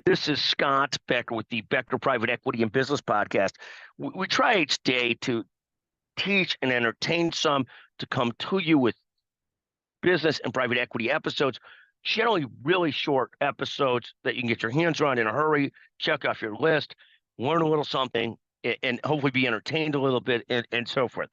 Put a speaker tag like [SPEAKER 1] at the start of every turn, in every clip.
[SPEAKER 1] This is Scott Becker with the Becker Private Equity and Business Podcast. We try each day to teach and entertain some, to come to you with business and private equity episodes, generally really short episodes that you can get your hands on in a hurry, check off your list, learn a little something, and hopefully be entertained a little bit, and so forth.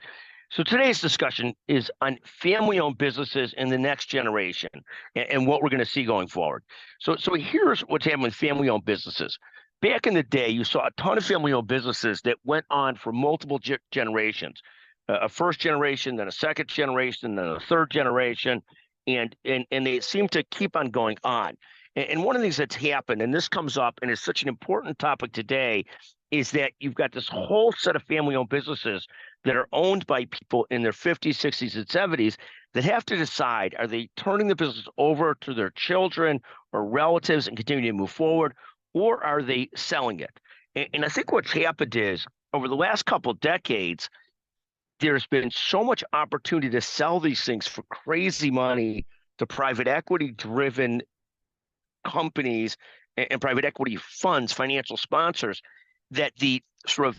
[SPEAKER 1] So today's discussion is on family-owned businesses in the next generation and what we're going to see going forward. So here's what's happening with family-owned businesses. Back in the day, you saw a ton of family-owned businesses that went on for multiple generations, a first generation, then a second generation, then a third generation, and they seem to keep on going on. And one of the things that's happened, and this comes up, and is such an important topic today, is that you've got this whole set of family-owned businesses that are owned by people in their 50s, 60s, and 70s that have to decide, are they turning the business over to their children or relatives and continuing to move forward, or are they selling it? And I think what's happened is, over the last couple of decades, there's been so much opportunity to sell these things for crazy money to private equity-driven companies and private equity funds, financial sponsors, that the sort of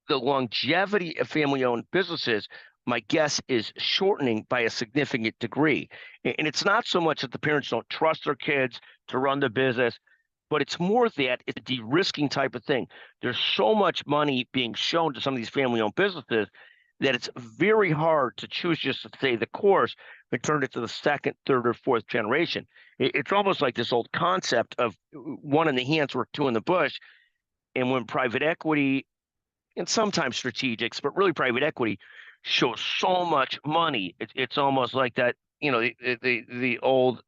[SPEAKER 1] the longevity of family-owned businesses, my guess, is shortening by a significant degree. And it's not so much that the parents don't trust their kids to run the business, but it's more that it's a de-risking type of thing. There's so much money being shown to some of these family-owned businesses that it's very hard to choose just to stay the course and turn it to the second, third, or fourth generation. It's almost like this old concept of one in the hands or two in the bush. And when private equity, and sometimes strategics, but really private equity, shows so much money, it's almost like that, the old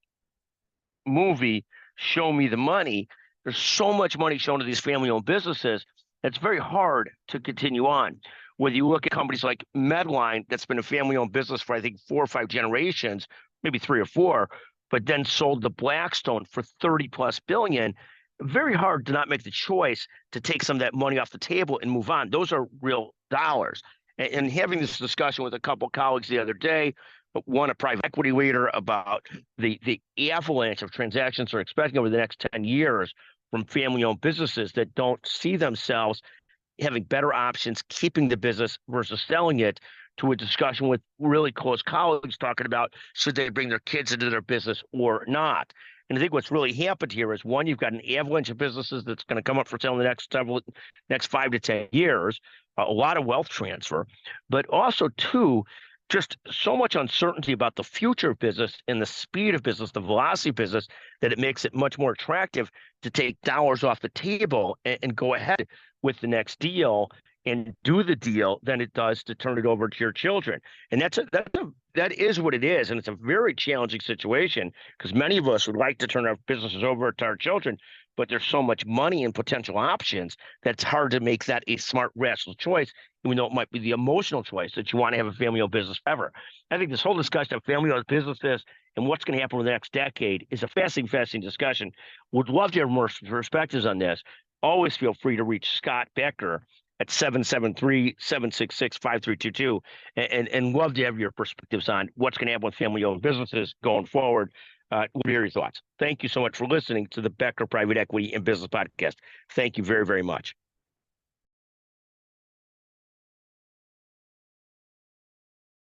[SPEAKER 1] movie, Show Me the Money. There's so much money shown to these family-owned businesses that's very hard to continue on. Whether you look at companies like Medline, that's been a family-owned business for, I think, 4 or 5 generations, maybe 3 or 4, but then sold to Blackstone for $30+ billion. Very hard to not make the choice to take some of that money off the table and move on. Those are real dollars. And having this discussion with a couple of colleagues the other day, one a private equity leader, about the avalanche of transactions they're expecting over the next 10 years from family-owned businesses that don't see themselves having better options, keeping the business versus selling it, to a discussion with really close colleagues talking about should they bring their kids into their business or not. And I think what's really happened here is, one, you've got an avalanche of businesses that's going to come up for sale in the next 5 to 10 years, a lot of wealth transfer, but also, two, just so much uncertainty about the future of business and the speed of business, the velocity of business, that it makes it much more attractive to take dollars off the table and go ahead with the next deal and do the deal than it does to turn it over to your children. And that is what it is. And it's a very challenging situation, because many of us would like to turn our businesses over to our children, but there's so much money and potential options that it's hard to make that a smart, rational choice, even though it might be the emotional choice that you want to have a family-owned business forever. I think this whole discussion of family-owned businesses and what's going to happen over the next decade is a fascinating discussion. Would love to have more perspectives on this. Always feel free to reach Scott Becker at 773-766-5322, and love to have your perspectives on what's going to happen with family-owned businesses going forward. We'll hear your thoughts. Thank you so much for listening to the Becker Private Equity and Business Podcast. Thank you very, very much.